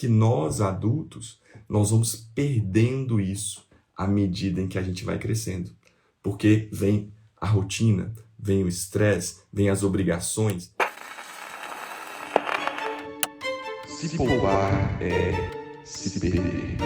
que nós, adultos, nós vamos perdendo isso à medida em que a gente vai crescendo. Porque vem a rotina, vem o estresse, vem as obrigações. Se poupar é se perder.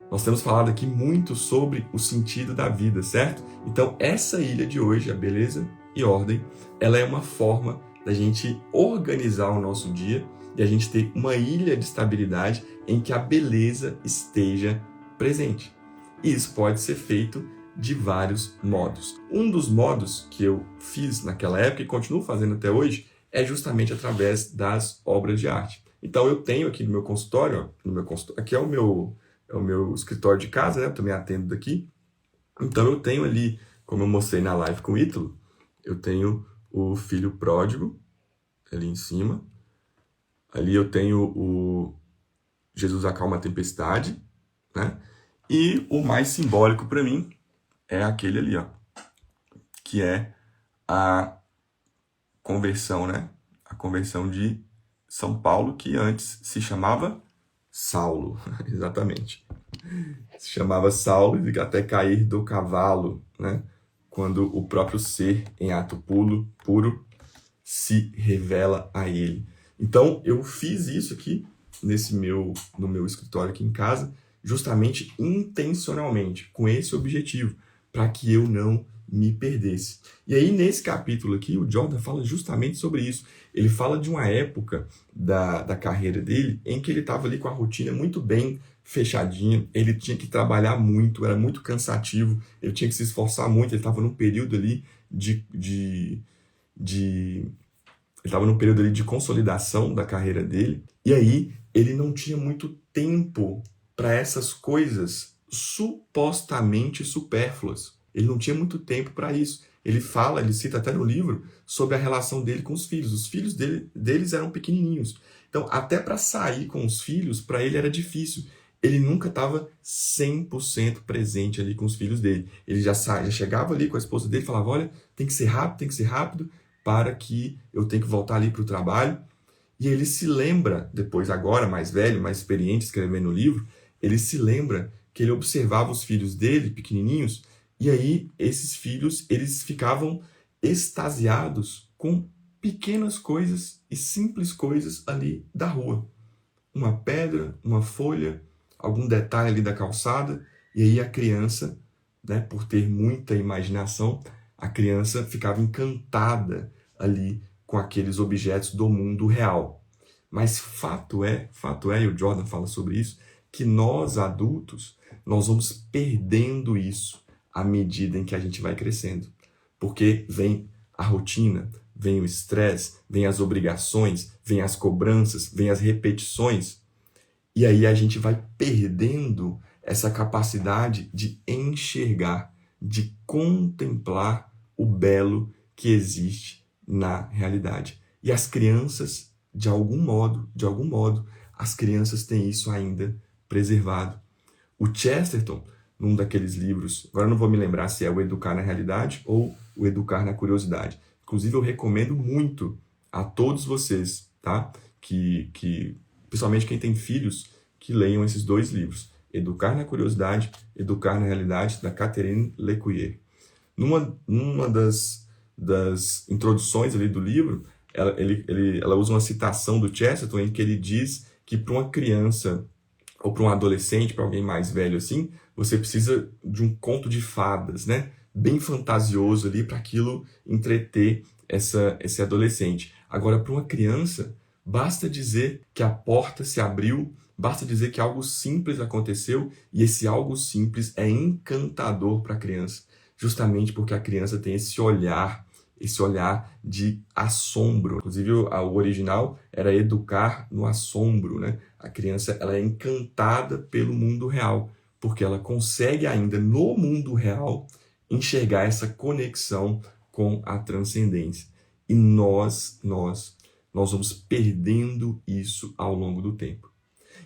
Nós temos falado aqui muito sobre o sentido da vida, certo? Então, essa ilha de hoje, a beleza e ordem, ela é uma forma da gente organizar o nosso dia e a gente ter uma ilha de estabilidade em que a beleza esteja presente. E isso pode ser feito de vários modos. Um dos modos que eu fiz naquela época e continuo fazendo até hoje é justamente através das obras de arte. Então, eu tenho aqui no meu consultório, aqui é o meu escritório de casa, né? Eu também atendo daqui. Então eu tenho ali, como eu mostrei na live com o Ítalo, eu tenho o Filho Pródigo, ali em cima. Ali eu tenho o Jesus Acalma a Tempestade, né? E o mais simbólico para mim é aquele ali, ó, que é a conversão, né? A conversão de São Paulo, que antes se chamava Saulo, exatamente. Se chamava Saulo e até cair do cavalo, né? Quando o próprio ser, em ato puro, se revela a ele. Então, eu fiz isso aqui no meu escritório aqui em casa, justamente intencionalmente, com esse objetivo, para que eu não me perdesse. E aí, nesse capítulo aqui, o Jordan fala justamente sobre isso. Ele fala de uma época da carreira dele em que ele estava ali com a rotina muito bem fechadinha, ele tinha que trabalhar muito, era muito cansativo, ele tinha que se esforçar muito, ele estava num período ali de consolidação da carreira dele, e aí ele não tinha muito tempo para essas coisas supostamente supérfluas. Ele não tinha muito tempo para isso. Ele cita até no livro sobre a relação dele com os filhos. Os filhos deles eram pequenininhos. Então, até para sair com os filhos, para ele era difícil. Ele nunca estava 100% presente ali com os filhos dele. Ele já chegava ali com a esposa dele e falava, olha, tem que ser rápido, para que eu tenha que voltar ali para o trabalho. E ele se lembra, depois agora, mais velho, mais experiente, escrevendo o livro, ele se lembra que ele observava os filhos dele, pequenininhos, e aí esses filhos, eles ficavam extasiados com pequenas coisas e simples coisas ali da rua. Uma pedra, uma folha, algum detalhe ali da calçada, e aí a criança, né, por ter muita imaginação, a criança ficava encantada ali com aqueles objetos do mundo real. Mas fato é, e o Jordan fala sobre isso, que nós adultos, nós vamos perdendo isso à medida em que a gente vai crescendo. Porque vem a rotina, vem o estresse, vem as obrigações, vem as cobranças, vem as repetições, e aí a gente vai perdendo essa capacidade de enxergar, de contemplar o belo que existe na realidade. E as crianças, de algum modo, as crianças têm isso ainda preservado. O Chesterton, num daqueles livros, agora eu não vou me lembrar se é o Educar na Realidade ou o Educar na Curiosidade. Inclusive, eu recomendo muito a todos vocês, tá? Que principalmente quem tem filhos, que leiam esses dois livros. Educar na Curiosidade, Educar na Realidade, da Catherine Lecuyer. Numa das introduções ali do livro, ela usa uma citação do Chesterton em que ele diz que para uma criança ou para um adolescente, para alguém mais velho assim, você precisa de um conto de fadas, né? Bem fantasioso ali para aquilo entreter esse adolescente. Agora, para uma criança, basta dizer que a porta se abriu, basta dizer que algo simples aconteceu e esse algo simples é encantador para a criança, justamente porque a criança tem esse olhar de assombro. Inclusive, o original era educar no assombro, né? A criança, ela é encantada pelo mundo real, porque ela consegue ainda no mundo real enxergar essa conexão com a transcendência. E nós vamos perdendo isso ao longo do tempo.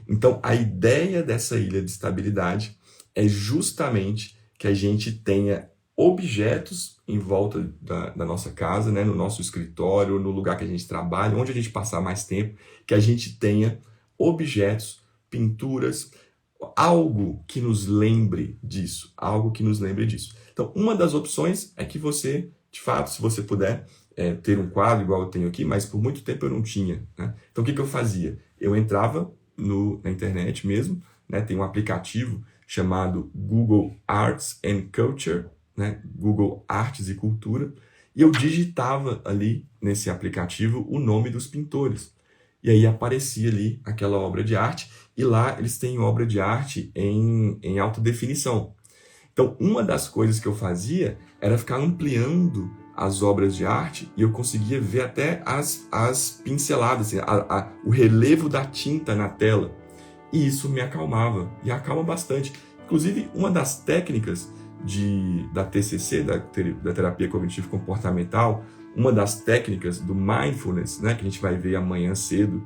Então, a ideia dessa ilha de estabilidade é justamente que a gente tenha objetos em volta da nossa casa, né, no nosso escritório, no lugar que a gente trabalha, onde a gente passar mais tempo, que a gente tenha objetos, pinturas, algo que nos lembre disso, algo que nos lembre disso. Então, uma das opções é que você, de fato, se você puder, ter um quadro igual eu tenho aqui, mas por muito tempo eu não tinha, né? Então, o que eu fazia? Eu entrava na internet mesmo, né? Tem um aplicativo chamado Google Arts and Culture, né? Google Artes e Cultura, e eu digitava ali nesse aplicativo o nome dos pintores. E aí aparecia ali aquela obra de arte, e lá eles têm obra de arte em alta definição. Então, uma das coisas que eu fazia era ficar ampliando as obras de arte e eu conseguia ver até as pinceladas, assim, o relevo da tinta na tela. E isso me acalmava, e acalma bastante. Inclusive, uma das técnicas da TCC, da terapia cognitivo comportamental, uma das técnicas do mindfulness, né, que a gente vai ver amanhã cedo